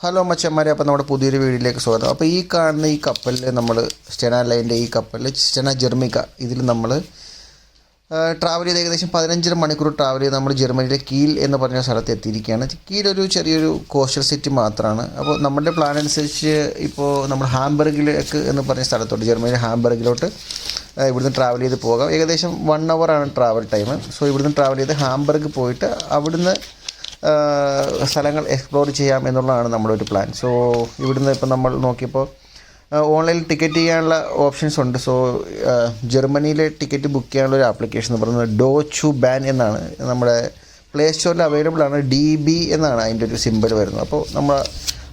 Hello മച്ചന്മാരെ, അപ്പോൾ നമ്മുടെ പുതിയൊരു വീഡിയോയിലേക്ക് സ്വാഗതം. അപ്പോൾ ഈ കാണുന്ന ഈ കപ്പലിൽ നമ്മൾ സ്റ്റെന ലൈൻ്റെ ഈ കപ്പലിൽ സ്റ്റെന ജെർമിക്ക ഇതിൽ നമ്മൾ ട്രാവൽ ചെയ്ത് ഏകദേശം 15 മണിക്കൂർ ട്രാവൽ ചെയ്ത് നമ്മൾ ജർമ്മനിയിലെ കീൽ എന്ന് പറഞ്ഞ സ്ഥലത്ത് എത്തിയിരിക്കുകയാണ്. കീൽ ഒരു ചെറിയൊരു കോസ്റ്റൽ സിറ്റി മാത്രമാണ്. അപ്പോൾ നമ്മുടെ പ്ലാൻ അനുസരിച്ച് ഇപ്പോൾ നമ്മൾ ഹാംബർഗിലേക്ക് എന്ന് പറഞ്ഞ സ്ഥലത്തോട്ട്, ജർമ്മനിയിലെ ഹാംബർഗിലോട്ട് ഇവിടുന്ന് ട്രാവൽ ചെയ്ത് പോകാം. ഏകദേശം 1 hour ട്രാവൽ ടൈം. സോ ഇവിടുന്ന് ട്രാവൽ ചെയ്ത് ഹാംബർഗ് പോയിട്ട് അവിടുന്ന് സ്ഥലങ്ങൾ എക്സ്പ്ലോർ ചെയ്യാം എന്നുള്ളതാണ് നമ്മുടെ ഒരു പ്ലാൻ. സോ ഇവിടുന്ന് ഇപ്പോൾ നമ്മൾ നോക്കിയപ്പോൾ ഓൺലൈനിൽ ടിക്കറ്റ് ചെയ്യാനുള്ള ഓപ്ഷൻസ് ഉണ്ട്. സോ ജർമ്മനിയിലെ ടിക്കറ്റ് ബുക്ക് ചെയ്യാനുള്ള ഒരു ആപ്ലിക്കേഷൻ എന്ന് പറയുന്നത് ഡോച്ചു ബാൻ എന്നാണ്. നമ്മുടെ പ്ലേ സ്റ്റോറിൽ അവൈലബിൾ ആണ്. DB എന്നാണ് അതിൻ്റെ ഒരു സിമ്പൽ വരുന്നത്. അപ്പോൾ നമ്മൾ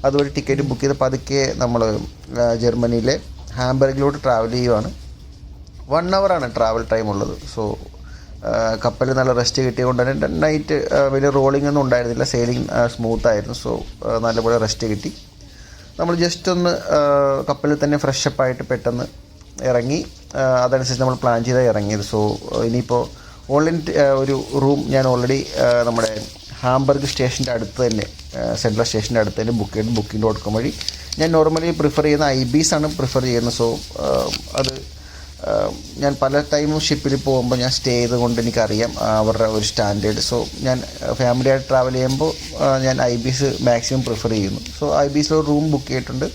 അതുവഴി ടിക്കറ്റ് ബുക്ക് ചെയ്ത് പതുക്കെ നമ്മൾ ജർമ്മനിയിലെ ഹാംബർഗിലോട്ട് ട്രാവൽ ചെയ്യുവാണ്. 1 hour ട്രാവൽ ടൈം ഉള്ളത്. സോ കപ്പലിൽ നല്ല റെസ്റ്റ് കിട്ടിയതുകൊണ്ട് തന്നെ നൈറ്റ് വലിയ റോളിംഗ് ഒന്നും ഉണ്ടായിരുന്നില്ല. സെയിലിംഗ് സ്മൂത്തായിരുന്നു. സോ നല്ലപോലെ റെസ്റ്റ് കിട്ടി. നമ്മൾ ജസ്റ്റ് ഒന്ന് കപ്പലിൽ തന്നെ ഫ്രഷപ്പായിട്ട് പെട്ടെന്ന് ഇറങ്ങി. അതനുസരിച്ച് നമ്മൾ പ്ലാൻ ചെയ്താൽ ഇറങ്ങിയത്. സോ ഇനിയിപ്പോൾ ഓൺലൈൻ ഒരു റൂം ഞാൻ ഓൾറെഡി നമ്മുടെ ഹാംബർഗ് സ്റ്റേഷൻ്റെ അടുത്ത് തന്നെ, സെൻട്രൽ സ്റ്റേഷൻ്റെ അടുത്ത് തന്നെ ബുക്കിംഗ്.com വഴി ഞാൻ നോർമലി പ്രിഫർ ചെയ്യുന്ന IBS ആണ് പ്രിഫർ ചെയ്യുന്നത്. സോ അത് ഞാൻ പല ടൈമും ഷിപ്പിൽ പോകുമ്പോൾ ഞാൻ സ്റ്റേ ചെയ്തുകൊണ്ട് എനിക്കറിയാം അവരുടെ ഒരു സ്റ്റാൻഡേർഡ്. സോ ഞാൻ ഫാമിലിയായിട്ട് ട്രാവൽ ചെയ്യുമ്പോൾ ഞാൻ IBS മാക്സിമം പ്രിഫർ ചെയ്യുന്നു. സോ IBSൽ ഒരു റൂം ബുക്ക് ചെയ്തിട്ടുണ്ട്.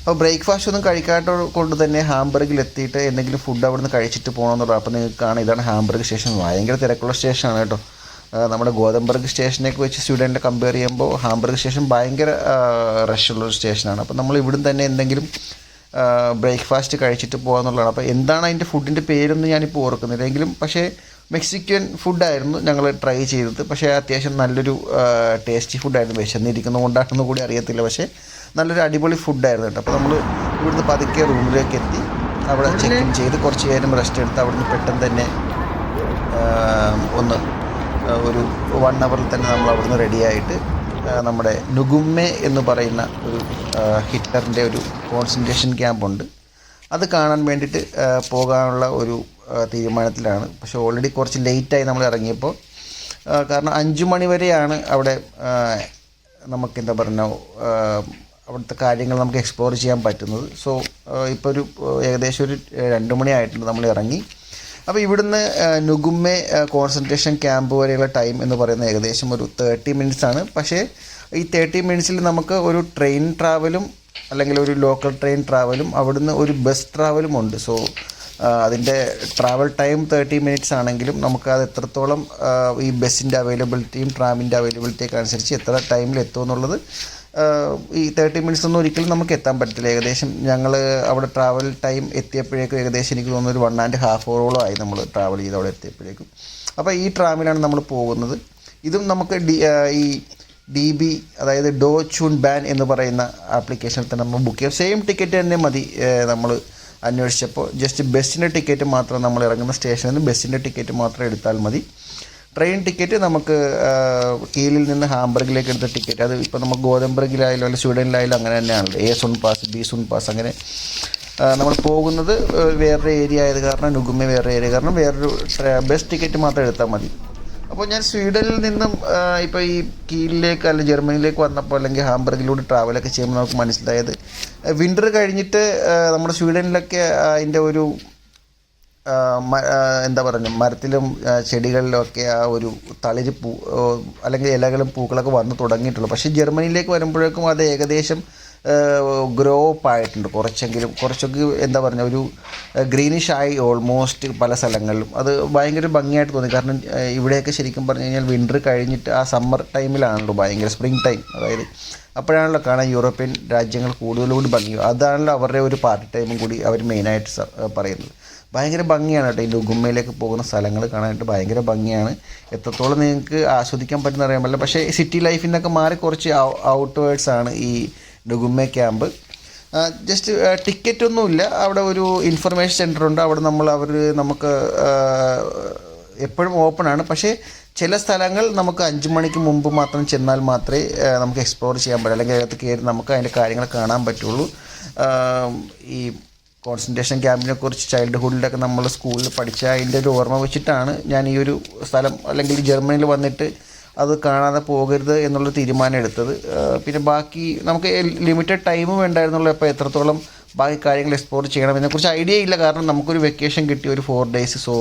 അപ്പോൾ ബ്രേക്ക്ഫാസ്റ്റ് ഒന്നും കഴിക്കാത്ത കൊണ്ട് തന്നെ ഹാംബർഗിൽ എത്തിയിട്ട് എന്തെങ്കിലും ഫുഡ് അവിടെ നിന്ന് കഴിച്ചിട്ട് പോകണമെന്നുള്ളത്. അപ്പോൾ നിങ്ങൾക്ക് കാണാം, ഇതാണ് ഹാംബർഗ് സ്റ്റേഷൻ. ഭയങ്കര തിരക്കുള്ള സ്റ്റേഷനാണ് കേട്ടോ. നമ്മുടെ ഗോതംബർഗ് സ്റ്റേഷനൊക്കെ വെച്ച് സ്വീഡനിൽ കമ്പയർ ചെയ്യുമ്പോൾ ഹാംബർഗ് സ്റ്റേഷൻ ഭയങ്കര റഷുള്ളൊരു സ്റ്റേഷനാണ്. അപ്പോൾ നമ്മൾ ഇവിടുന്ന് തന്നെ എന്തെങ്കിലും ബ്രേക്ക്ഫാസ്റ്റ് കഴിച്ചിട്ട് പോകാമെന്നുള്ളതാണ്. അപ്പോൾ എന്താണ് അതിൻ്റെ ഫുഡിൻ്റെ പേരൊന്നും ഞാനിപ്പോൾ ഓർക്കുന്നില്ല. എങ്കിലും പക്ഷേ മെക്സിക്കൻ ഫുഡായിരുന്നു ഞങ്ങൾ ട്രൈ ചെയ്തത്. പക്ഷേ അത്യാവശ്യം നല്ലൊരു ടേസ്റ്റി ഫുഡായിരുന്നു. വിശന്നിരിക്കുന്നത് കൊണ്ടാണെന്ന് കൂടി അറിയത്തില്ല. പക്ഷേ നല്ലൊരു അടിപൊളി ഫുഡായിരുന്നു കേട്ടോ. അപ്പോൾ നമ്മൾ ഇവിടുന്ന് പതുക്കെ റൂമിലേക്ക് എത്തി അവിടെ ചെക്ക് ഇൻ ചെയ്ത് കുറച്ച് നേരം റെസ്റ്റ് എടുത്ത് അവിടുന്ന് പെട്ടെന്ന് തന്നെ ഒരു 1 hour തന്നെ നമ്മൾ അവിടുന്ന് റെഡിയായിട്ട് നമ്മുടെ നുഗുമ്മെ എന്ന് പറയുന്ന ഒരു ഹിറ്റ്ലറിൻ്റെ ഒരു കോൺസെൻട്രേഷൻ ക്യാമ്പുണ്ട്. അത് കാണാൻ വേണ്ടിയിട്ട് പോകാനുള്ള ഒരു തീരുമാനത്തിലാണ്. പക്ഷേ ഓൾറെഡി കുറച്ച് ലേറ്റായി നമ്മൾ ഇറങ്ങിയപ്പോൾ. കാരണം 5 മണി വരെയാണ് അവിടെ നമുക്ക് എന്താ പറയുക അവിടുത്തെ കാര്യങ്ങൾ നമുക്ക് എക്സ്പ്ലോർ ചെയ്യാൻ പറ്റുന്നത്. സോ ഇപ്പോൾ ഏകദേശം ഒരു 2 മണി ആയിട്ടുണ്ട് നമ്മൾ ഇറങ്ങി. അപ്പോൾ ഇവിടുന്ന് നുഗുമ്മെ കോൺസെൻട്രേഷൻ ക്യാമ്പ് വരെയുള്ള ടൈം എന്ന് പറയുന്നത് ഏകദേശം ഒരു 30 minutes ആണ്. പക്ഷേ ഈ 30 minutes നമുക്ക് ഒരു ട്രെയിൻ ട്രാവലും അല്ലെങ്കിൽ ഒരു ലോക്കൽ ട്രെയിൻ ട്രാവലും അവിടുന്ന് ഒരു ബസ് ട്രാവലും ഉണ്ട്. സോ അതിൻ്റെ ട്രാവൽ ടൈം 30 minutes ആണെങ്കിലും നമുക്ക് അത് എത്രത്തോളം ഈ ബസ്സിൻ്റെ അവൈലബിലിറ്റിയും ട്രാമിൻ്റെ അവൈലബിലിറ്റിയൊക്കെ അനുസരിച്ച് എത്ര ടൈമിൽ എത്തുമെന്നുള്ളത് ഈ 30 minutes ഒന്നും ഒരിക്കലും നമുക്ക് എത്താൻ പറ്റില്ല. ഏകദേശം ഞങ്ങൾ അവിടെ ട്രാവൽ ടൈം എത്തിയപ്പോഴേക്കും ഏകദേശം എനിക്ക് തോന്നുന്നു ഒരു 1.5 hour ആയി നമ്മൾ ട്രാവൽ ചെയ്ത് അവിടെ എത്തിയപ്പോഴേക്കും. അപ്പോൾ ഈ ട്രാമിലാണ് നമ്മൾ പോകുന്നത്. ഇതും നമുക്ക് ഈ DB അതായത് ഡോ ചൂൺ ബാൻ എന്ന് പറയുന്ന ആപ്ലിക്കേഷനിൽ തന്നെ നമ്മൾ ബുക്ക് ചെയ്യാം. സെയിം ടിക്കറ്റ് തന്നെ മതി. നമ്മൾ അന്വേഷിച്ചപ്പോൾ ജസ്റ്റ് ബസ്സിൻ്റെ ടിക്കറ്റ് മാത്രം, നമ്മൾ ഇറങ്ങുന്ന സ്റ്റേഷനിൽ നിന്ന് ബസ്സിൻ്റെ ടിക്കറ്റ് മാത്രം എടുത്താൽ മതി. ട്രെയിൻ ടിക്കറ്റ് നമുക്ക് കീലിൽ നിന്ന് ഹാംബർഗിലേക്ക് എടുത്ത ടിക്കറ്റ്, അത് ഇപ്പോൾ നമുക്ക് ഗോതംബർഗിലായാലും അല്ലെങ്കിൽ സ്വീഡനിലായാലും അങ്ങനെ തന്നെയാണല്ലോ. A1 പാസ്, B1 പാസ്, അങ്ങനെ നമ്മൾ പോകുന്നത് വേറൊരു ഏരിയ ആയത് കാരണം, നുഗുമ്മ വേറൊരു ഏരിയ കാരണം വേറൊരു ബസ് ടിക്കറ്റ് മാത്രം എടുത്താൽ മതി. അപ്പോൾ ഞാൻ സ്വീഡനിൽ നിന്നും ഇപ്പോൾ ഈ കീലിലേക്ക് അല്ലെങ്കിൽ ജർമ്മനിയിലേക്ക് വന്നപ്പോൾ അല്ലെങ്കിൽ ഹാംബർഗിലൂടെ ട്രാവലൊക്കെ ചെയ്യുമ്പോൾ നമുക്ക് മനസ്സിലായത് വിൻ്റർ കഴിഞ്ഞിട്ട് നമ്മുടെ സ്വീഡനിലൊക്കെ അതിൻ്റെ ഒരു എന്താ പറയുക, മരത്തിലും ചെടികളിലൊക്കെ ആ ഒരു തളിര് അല്ലെങ്കിൽ ഇലകളും പൂക്കളൊക്കെ വന്ന് തുടങ്ങിയിട്ടുള്ളൂ. പക്ഷേ ജർമ്മനിയിലേക്ക് വരുമ്പോഴേക്കും അത് ഏകദേശം ഗ്രോ അപ്പ് ആയിട്ടുണ്ട്. കുറച്ചൊക്കെ എന്താ പറയുക, ഒരു ഗ്രീനിഷ് ആയി ഓൾമോസ്റ്റ് പല സ്ഥലങ്ങളിലും. അത് ഭയങ്കര ഭംഗിയായിട്ട് തോന്നി. കാരണം ഇവിടെയൊക്കെ ശരിക്കും പറഞ്ഞു കഴിഞ്ഞാൽ വിൻ്റർ കഴിഞ്ഞിട്ട് ആ സമ്മർ ടൈമിലാണല്ലോ ഭയങ്കര സ്പ്രിങ് ടൈം, അതായത് അപ്പോഴാണല്ലോ കാണാൻ യൂറോപ്യൻ രാജ്യങ്ങൾ കൂടുതലുകൂടി ഭംഗിയും. അതാണല്ലോ അവരുടെ ഒരു പാർട്ടി ടൈമും കൂടി അവർ മെയിനായിട്ട് പറയുന്നത്. ഭയങ്കര ഭംഗിയാണ് കേട്ടോ. ഈ നുഗുമ്മയിലേക്ക് പോകുന്ന സ്ഥലങ്ങൾ കാണാനായിട്ട് ഭയങ്കര ഭംഗിയാണ്. എത്രത്തോളം നിങ്ങൾക്ക് ആസ്വദിക്കാൻ പറ്റുന്ന അറിയാൻ പറ്റില്ല. പക്ഷേ സിറ്റി ലൈഫിൽ നിന്നൊക്കെ മാറി കുറച്ച് ഔട്ട്വേർഡ്സ് ആണ് ഈ നുഗുമ്മ ക്യാമ്പ്. ജസ്റ്റ് ടിക്കറ്റൊന്നുമില്ല. അവിടെ ഒരു ഇൻഫർമേഷൻ സെൻ്റർ ഉണ്ട്. അവിടെ നമുക്ക് എപ്പോഴും ഓപ്പണാണ്. പക്ഷേ ചില സ്ഥലങ്ങൾ നമുക്ക് 5 മണിക്ക് മുമ്പ് മാത്രം ചെന്നാൽ മാത്രമേ നമുക്ക് എക്സ്പ്ലോർ ചെയ്യാൻ പറ്റൂ, അല്ലെങ്കിൽ അതിനകത്ത് കയറി നമുക്ക് അതിൻ്റെ കാര്യങ്ങൾ കാണാൻ പറ്റുള്ളൂ. ഈ കോൺസെൻട്രേഷൻ ക്യാമ്പിനെക്കുറിച്ച് ചൈൽഡ്ഹുഡിലൊക്കെ നമ്മൾ സ്കൂളിൽ പഠിച്ച അതിൻ്റെ ഒരു ഓർമ്മ വെച്ചിട്ടാണ് ഞാൻ ഈ ഒരു സ്ഥലം അല്ലെങ്കിൽ ജർമ്മനിയിൽ വന്നിട്ട് അത് കാണാതെ പോകരുത് എന്നുള്ള തീരുമാനം എടുത്തത്. പിന്നെ ബാക്കി നമുക്ക് ലിമിറ്റഡ് ടൈമും വേണ്ടായിരുന്നുള്ളൂ, അപ്പോൾ എത്രത്തോളം ബാക്കി കാര്യങ്ങൾ എക്സ്പ്ലോർ ചെയ്യണം ഇതിനെക്കുറിച്ച് ഐഡിയ ഇല്ല. കാരണം നമുക്കൊരു വെക്കേഷൻ കിട്ടി, ഒരു 4 ഡേയ്സ്. സോ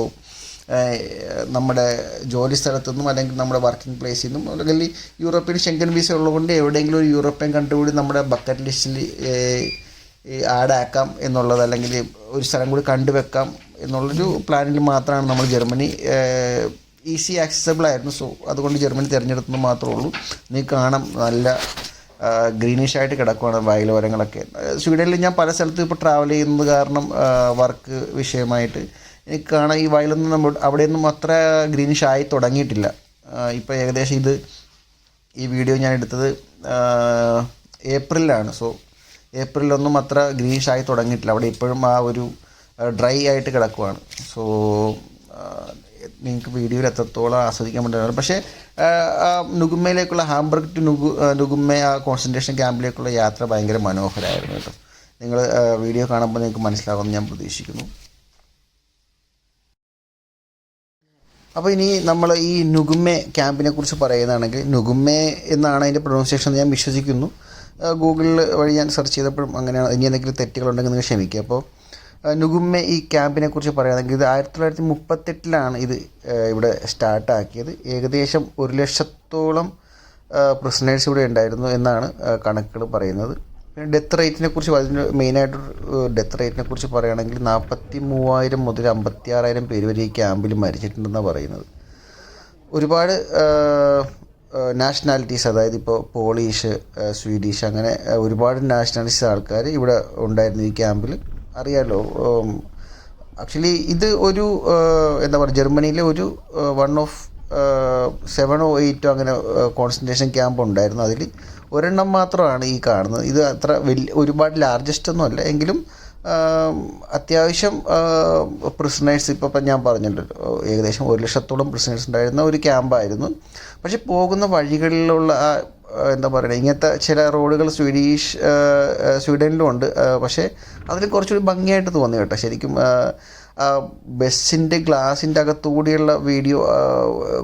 നമ്മുടെ ജോലി സ്ഥലത്തു നിന്നും അല്ലെങ്കിൽ നമ്മുടെ വർക്കിംഗ് പ്ലേസിൽ നിന്നും അല്ലെങ്കിൽ യൂറോപ്യൻ ഷെങ്കൻ വിസ ഉള്ളതുകൊണ്ട് എവിടെയെങ്കിലും ഒരു യൂറോപ്യൻ കൺട്രി കൂടി നമ്മുടെ ബക്കറ്റ് ലിസ്റ്റിൽ ആഡ് ആക്കാം എന്നുള്ളത്, അല്ലെങ്കിൽ ഒരു സ്ഥലം കൂടി കണ്ടുവെക്കാം എന്നുള്ളൊരു പ്ലാനിൽ മാത്രമാണ് നമ്മൾ ജർമ്മനി. ഈസി ആക്സസിബിൾ ആയിരുന്നു. സോ അതുകൊണ്ട് ജർമ്മനി തിരഞ്ഞെടുത്തത് മാത്രമേ ഉള്ളൂ. നീ കാണാം, നല്ല ഗ്രീനിഷായിട്ട് കിടക്കുകയാണ് വയലോരങ്ങളൊക്കെ. സ്വീഡനിൽ ഞാൻ പല സ്ഥലത്തും ഇപ്പോൾ ട്രാവൽ ചെയ്യുന്നത് കാരണം വർക്ക് വിഷയമായിട്ട് എനിക്ക് കാണാം ഈ വയലൊന്നും അവിടെയൊന്നും അത്ര ഗ്രീനിഷ് ആയി തുടങ്ങിയിട്ടില്ല. ഇപ്പോൾ ഏകദേശം ഈ വീഡിയോ ഞാൻ എടുത്തത് ഏപ്രിലാണ്. സോ ഏപ്രിലൊന്നും അത്ര ഗ്രീനിഷ് ആയി തുടങ്ങിയിട്ടില്ല. അവിടെ ഇപ്പോഴും ആ ഒരു ഡ്രൈ ആയിട്ട് കിടക്കുവാണ്. സോ നിങ്ങൾക്ക് വീഡിയോയിൽ എത്രത്തോളം ആസ്വദിക്കാൻ പറ്റുന്നത്. പക്ഷേ നുഗുമ്മയിലേക്കുള്ള ഹാംബർഗ് ടു നുഗുമ്മ ആ കോൺസെൻട്രേഷൻ ക്യാമ്പിലേക്കുള്ള യാത്ര ഭയങ്കര മനോഹരമായിരുന്നു കേട്ടോ. നിങ്ങൾ വീഡിയോ കാണുമ്പോൾ നിങ്ങൾക്ക് മനസ്സിലാകുമെന്ന് ഞാൻ പ്രതീക്ഷിക്കുന്നു. അപ്പോൾ ഇനി നമ്മൾ ഈ നുഗുമ്മെ ക്യാമ്പിനെ കുറിച്ച് പറയുന്നതാണെങ്കിൽ, നുഗുമ്മെ എന്നാണ് അതിൻ്റെ പ്രൊനൗൺസിയേഷൻ ഞാൻ വിശ്വസിക്കുന്നു. ഗൂഗിളിൽ വഴി ഞാൻ സെർച്ച് ചെയ്തപ്പോഴും അങ്ങനെയാണ്. ഇനി എന്തെങ്കിലും തെറ്റുകളുണ്ടെങ്കിൽ നിങ്ങൾ ക്ഷമിക്കുക. അപ്പോൾ നുഗുമ്മെ ഈ ക്യാമ്പിനെ കുറിച്ച് പറയുകയാണെങ്കിൽ ഇത് 1938 ഇത് ഇവിടെ സ്റ്റാർട്ടാക്കിയത്. ഏകദേശം 100,000-ഓളം പ്രിസണേഴ്സ് ഇവിടെ ഉണ്ടായിരുന്നു എന്നാണ് കണക്കുകൾ പറയുന്നത്. പിന്നെ ഡെത്ത് റേറ്റിനെ കുറിച്ച്, അതിന് മെയിനായിട്ട് ഡെത്ത് റേറ്റിനെ കുറിച്ച് പറയുകയാണെങ്കിൽ 43,000 മുതൽ 56,000 പേര് വരെ ഈ ക്യാമ്പിൽ മരിച്ചിട്ടുണ്ടെന്നാണ് പറയുന്നത്. ഒരുപാട് നാഷണാലിറ്റീസ്, അതായത് ഇപ്പോൾ പോളിഷ്, സ്വീഡിഷ്, അങ്ങനെ ഒരുപാട് നാഷണാലിറ്റീസ് ആൾക്കാർ ഇവിടെ ഉണ്ടായിരുന്നു ഈ ക്യാമ്പിൽ. അറിയാമല്ലോ, ആക്ച്വലി ഇത് ഒരു എന്താ പറയുക, ജർമ്മനിയിലെ ഒരു 1 of 7 or 8 അങ്ങനെ കോൺസെൻട്രേഷൻ ക്യാമ്പ് ഉണ്ടായിരുന്നു. അതിൽ ഒരെണ്ണം മാത്രമാണ് ഈ കാണുന്നത്. ഇത് അത്ര ഒരുപാട് ലാർജസ്റ്റ് ഒന്നും അല്ല, എങ്കിലും അത്യാവശ്യം പ്രിസണേഴ്സ് ഇപ്പോൾ ഞാൻ പറഞ്ഞല്ലോ, ഏകദേശം 100,000-ഓളം പ്രിസണേഴ്സ് ഉണ്ടായിരുന്ന ഒരു ക്യാമ്പായിരുന്നു. പക്ഷേ പോകുന്ന വഴികളിലുള്ള എന്താ പറയുക, ഇങ്ങനത്തെ ചില റോഡുകൾ സ്വീഡനിലും ഉണ്ട്. പക്ഷേ അതിൽ കുറച്ചുകൂടി ഭംഗിയായിട്ട് തോന്നി കേട്ടോ. ശരിക്കും ബസ്സിൻ്റെ ഗ്ലാസിൻ്റെ അകത്തുകൂടിയുള്ള വീഡിയോ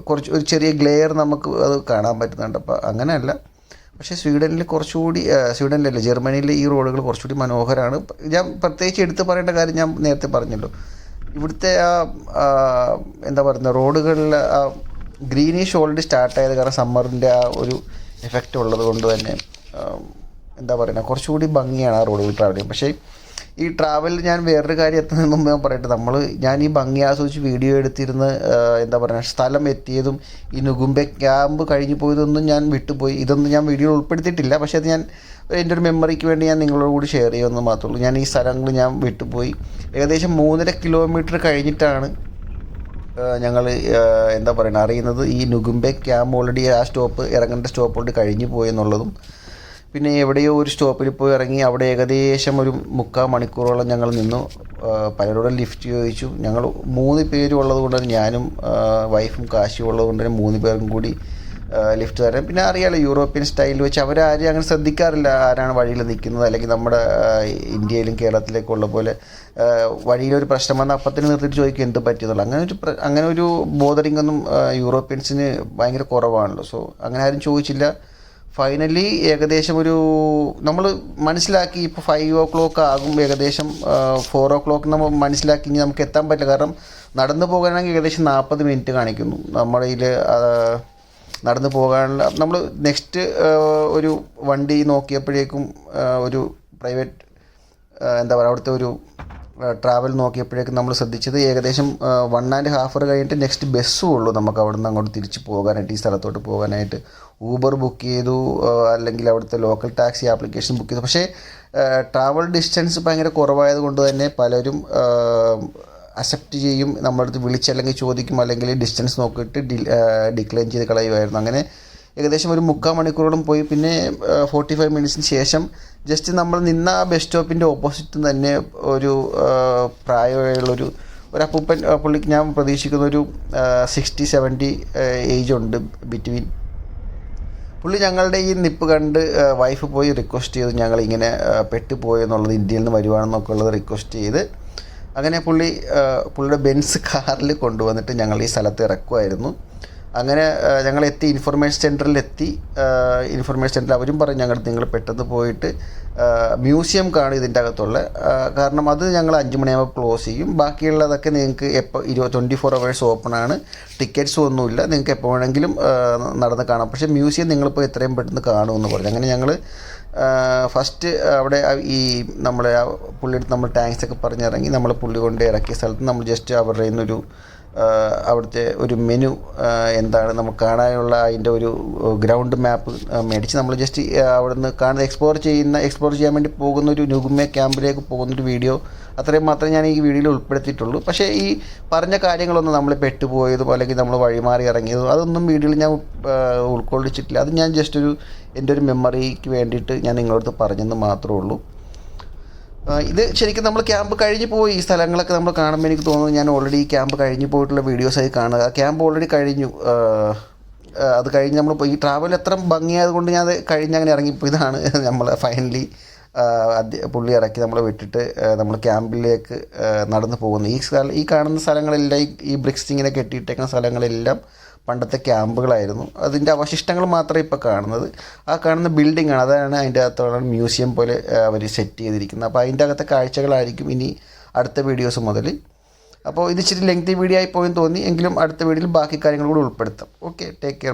കുറച്ച് ഒരു ചെറിയ ഗ്ലെയർ നമുക്ക് അത് കാണാൻ പറ്റുന്നുണ്ട്. അപ്പോൾ അങ്ങനെയല്ല. പക്ഷേ സ്വീഡനിലല്ല, ജർമ്മനിയിലെ ഈ റോഡുകൾ കുറച്ചുകൂടി മനോഹരമാണ്. ഞാൻ പ്രത്യേകിച്ച് എടുത്ത് പറയേണ്ട കാര്യം ഞാൻ നേരത്തെ പറഞ്ഞല്ലോ, ഇവിടുത്തെ എന്താ പറയുക, റോഡുകളിൽ ഗ്രീനിഷ് ഓൾറെഡി സ്റ്റാർട്ടായത് കാരണം സമ്മറിൻ്റെ ആ ഒരു എഫക്റ്റ് ഉള്ളത് കൊണ്ട് തന്നെ എന്താ പറയുക, കുറച്ചുകൂടി ഭംഗിയാണ് ആ റോഡുകൾ ട്രാവൽ ചെയ്യാൻ. പക്ഷേ ഈ ട്രാവലിൽ ഞാൻ വേറൊരു കാര്യം എത്തുന്നതിന് മുമ്പ് ഞാൻ പറയട്ടെ, ഞാൻ ഈ ഭംഗി ആസ്വദിച്ച് വീഡിയോ എടുത്തിരുന്ന് എന്താ പറയുക, സ്ഥലം എത്തിയതും ഈ നുഗുമ്പെ ക്യാമ്പ് കഴിഞ്ഞു പോയതൊന്നും ഞാൻ വിട്ടുപോയി. ഇതൊന്നും ഞാൻ വീഡിയോയിൽ ഉൾപ്പെടുത്തിയിട്ടില്ല. പക്ഷേ അത് ഞാൻ എൻ്റെ ഒരു മെമ്മറിക്ക് വേണ്ടി ഞാൻ നിങ്ങളോട് കൂടി ഷെയർ ചെയ്യുമെന്ന് മാത്രമേ ഉള്ളൂ. ഞാൻ ഈ സ്ഥലങ്ങൾ ഞാൻ വിട്ടുപോയി. ഏകദേശം 3.5 കിലോമീറ്റർ കഴിഞ്ഞിട്ടാണ് ഞങ്ങൾ എന്താ പറയുക അറിയുന്നത് ഈ നുഗുമ്പെ ക്യാമ്പ് ഓൾറെഡി ആ ഇറങ്ങേണ്ട സ്റ്റോപ്പ് ഓൾറെഡി കഴിഞ്ഞു പോയെന്നുള്ളതും. പിന്നെ എവിടെയോ ഒരു സ്റ്റോപ്പിൽ പോയി ഇറങ്ങി അവിടെ ഏകദേശം ഒരു 3/4 മണിക്കൂറോളം ഞങ്ങൾ നിന്നു. പലരോടും ലിഫ്റ്റ് ചോദിച്ചു. ഞങ്ങൾ 3 പേരും ഉള്ളത് കൊണ്ട് തന്നെ, ഞാനും വൈഫും കാശിയും ഉള്ളത് കൊണ്ട് തന്നെ 3 പേർക്കും കൂടി ലിഫ്റ്റ് തരാൻ. പിന്നെ അറിയാമല്ലോ, യൂറോപ്യൻ സ്റ്റൈലിൽ വെച്ച് അവരാരും അങ്ങനെ ശ്രദ്ധിക്കാറില്ല ആരാണ് വഴിയിൽ നിൽക്കുന്നത്. അല്ലെങ്കിൽ നമ്മുടെ ഇന്ത്യയിലും കേരളത്തിലേക്കുള്ള പോലെ വഴിയിലൊരു പ്രശ്നം വന്നാൽ അപ്പത്തിന് നിർത്തിയിട്ട് ചോദിക്കും എന്ത് പറ്റിയെന്നുള്ളൂ. അങ്ങനെ ഒരു ബോദറിംഗ് ഒന്നും യൂറോപ്യൻസിന് ഭയങ്കര കുറവാണല്ലോ. സോ അങ്ങനെ ആരും ചോദിച്ചില്ല. ഫൈനലി ഏകദേശം നമ്മൾ മനസ്സിലാക്കി, ഇപ്പോൾ 5 o'clock ആകും, ഏകദേശം 4 o'clock നമ്മൾ മനസ്സിലാക്കി ഇനി നമുക്ക് എത്താൻ പറ്റില്ല. കാരണം നടന്നു പോകാനാണെങ്കിൽ ഏകദേശം 40 മിനിറ്റ് കാണിക്കുന്നു. നമ്മുടെ ഇതിൽ നടന്നു പോകാനുള്ള നമ്മൾ നെക്സ്റ്റ് ഒരു വണ്ടി നോക്കിയപ്പോഴേക്കും ഒരു പ്രൈവറ്റ് എന്താ പറയുക, അവിടുത്തെ ഒരു ട്രാവൽ നോക്കിയപ്പോഴേക്കും നമ്മൾ ശ്രദ്ധിച്ചത് ഏകദേശം 1.5 hour കഴിഞ്ഞിട്ട് നെക്സ്റ്റ് ബസ്സും ഉള്ളൂ നമുക്ക് അവിടെ നിന്ന് അങ്ങോട്ട് തിരിച്ച് പോകാനായിട്ട്, ഈ സ്ഥലത്തോട്ട് പോകാനായിട്ട്. ഊബർ ബുക്ക് ചെയ്തു, അല്ലെങ്കിൽ അവിടുത്തെ ലോക്കൽ ടാക്സി ആപ്ലിക്കേഷൻ ബുക്ക് ചെയ്തു. പക്ഷേ ട്രാവൽ ഡിസ്റ്റൻസ് ഭയങ്കര കുറവായത് കൊണ്ട് തന്നെ പലരും അക്സെപ്റ്റ് ചെയ്യും, നമ്മളടുത്ത് വിളിച്ചല്ലെങ്കിൽ ചോദിക്കും, അല്ലെങ്കിൽ ഡിസ്റ്റൻസ് നോക്കിയിട്ട് ഡിക്ലൈൻ ചെയ്ത് കളയുമായിരുന്നു. അങ്ങനെ ഏകദേശം ഒരു 3/4 മണിക്കൂറോളം പോയി. പിന്നെ 45 മിനിറ്റ്സിന് ശേഷം ജസ്റ്റ് നമ്മൾ നിന്ന ബസ് സ്റ്റോപ്പിൻ്റെ ഓപ്പോസിറ്റ് തന്നെ ഒരു പ്രായമുള്ളൊരു അപ്പൂപ്പൻ, പുള്ളിക്ക് ഞാൻ പ്രതീക്ഷിക്കുന്ന ഒരു 60-70 ഏജ് ഉണ്ട് ബിറ്റ്വീൻ. പുള്ളി ഞങ്ങളുടെ ഈ നിപ്പ് കണ്ട് വൈഫ് പോയി റിക്വസ്റ്റ് ചെയ്തു, ഞങ്ങളിങ്ങനെ പെട്ടുപോയെന്നുള്ളത്, ഇന്ത്യയിൽ നിന്ന് വരുവാണെന്നൊക്കെ ഉള്ളത് റിക്വസ്റ്റ് ചെയ്ത്. അങ്ങനെ പുള്ളിയുടെ ബെൻസ് കാറിൽ കൊണ്ടുവന്നിട്ട് ഞങ്ങൾ ഈ സ്ഥലത്ത് ഇറക്കുമായിരുന്നു. അങ്ങനെ ഞങ്ങളെത്തി, ഇൻഫർമേഷൻ സെൻറ്ററിലെത്തി. ഇൻഫർമേഷൻ സെൻറ്ററിൽ അവരും പറഞ്ഞു നിങ്ങൾ പെട്ടെന്ന് പോയിട്ട് മ്യൂസിയം കാണും ഇതിൻ്റെ അകത്തുള്ള. കാരണം അത് ഞങ്ങൾ 5 മണിയാകുമ്പോൾ ക്ലോസ് ചെയ്യും. ബാക്കിയുള്ളതൊക്കെ നിങ്ങൾക്ക് എപ്പോൾ 24 hours ഓപ്പണാണ്, ടിക്കറ്റ്സും ഒന്നുമില്ല, നിങ്ങൾക്ക് എപ്പോൾ വേണമെങ്കിലും നടന്ന് കാണാം. പക്ഷേ മ്യൂസിയം നിങ്ങളിപ്പോൾ എത്രയും പെട്ടെന്ന് കാണുമെന്ന് പറഞ്ഞു. അങ്ങനെ ഞങ്ങൾ ഫസ്റ്റ് അവിടെ ഈ നമ്മളെ പുള്ളിയെടുത്ത് നമ്മൾ താങ്ക്സൊക്കെ പറഞ്ഞിറങ്ങി. നമ്മൾ പുള്ളി കൊണ്ട് ഇറക്കിയ സ്ഥലത്ത് നമ്മൾ ജസ്റ്റ് അവരുടെ നിന്നൊരു അവിടുത്തെ ഒരു മെനു എന്താണ് നമുക്ക് കാണാനുള്ള അതിൻ്റെ ഒരു ഗ്രൗണ്ട് മാപ്പ് മേടിച്ച് നമ്മൾ ജസ്റ്റ് അവിടുന്ന് എക്സ്പ്ലോർ ചെയ്യാൻ വേണ്ടി പോകുന്ന ഒരു നുഗുമ ക്യാമ്പിലേക്ക് പോകുന്നൊരു വീഡിയോ, അത്രയും മാത്രമേ ഞാൻ ഈ വീഡിയോയിൽ ഉൾപ്പെടുത്തിയിട്ടുള്ളൂ. പക്ഷേ ഈ പറഞ്ഞ കാര്യങ്ങളൊന്നും നമ്മൾ പെട്ടുപോയതും അല്ലെങ്കിൽ നമ്മൾ വഴിമാറി ഇറങ്ങിയതും അതൊന്നും വീഡിയോയിൽ ഞാൻ ഉൾക്കൊള്ളിച്ചിട്ടില്ല. അത് ഞാൻ ജസ്റ്റ് എൻ്റെ ഒരു മെമ്മറിക്ക് വേണ്ടിയിട്ട് ഞാൻ നിങ്ങളടുത്ത് പറഞ്ഞെന്ന് മാത്രമേ ഉള്ളൂ. ഇത് ശരിക്കും നമ്മൾ ക്യാമ്പ് കഴിഞ്ഞ് പോയി ഈ സ്ഥലങ്ങളൊക്കെ നമ്മൾ കാണുമ്പോൾ എനിക്ക് തോന്നുന്നു ഞാൻ ഓൾറെഡി ഈ ക്യാമ്പ് കഴിഞ്ഞ് പോയിട്ടുള്ള വീഡിയോസായി കാണുക. ക്യാമ്പ് ഓൾറെഡി കഴിഞ്ഞു. അത് കഴിഞ്ഞ് നമ്മൾ ഈ ട്രാവൽ എത്ര ഭംഗിയായത് കൊണ്ട് ഞാൻ അത് കഴിഞ്ഞങ്ങനെ ഇറങ്ങിപ്പോയി. ഇതാണ് നമ്മൾ ഫൈനലി പുള്ളി ഇറക്കി നമ്മളെ വിട്ടിട്ട് നമ്മൾ ക്യാമ്പിലേക്ക് നടന്നു പോകുന്നു. ഈ കാണുന്ന സ്ഥലങ്ങളെല്ലാം ഈ ബ്രിക്സ് ഇങ്ങനെ കെട്ടിയിട്ടേക്കുന്ന സ്ഥലങ്ങളെല്ലാം പണ്ടത്തെ ക്യാമ്പുകളായിരുന്നു. അതിൻ്റെ അവശിഷ്ടങ്ങൾ മാത്രമേ ഇപ്പോൾ കാണുന്നത്. ആ കാണുന്ന ബിൽഡിങ്ങാണ്, അതാണ് അതിൻ്റെ അകത്തുള്ള മ്യൂസിയം പോലെ അവർ സെറ്റ് ചെയ്തിരിക്കുന്നത്. അപ്പോൾ അതിൻ്റെ അകത്തെ കാഴ്ചകളായിരിക്കും ഇനി അടുത്ത വീഡിയോസ് മുതൽ. അപ്പോൾ ഇത് ഇച്ചിരി ലെങ്തി വീഡിയോ ആയി പോയെന്ന് തോന്നി, എങ്കിലും അടുത്ത വീഡിയോയിൽ ബാക്കി കാര്യങ്ങൾ കൂടി ഉൾപ്പെടുത്താം. Okay, take care.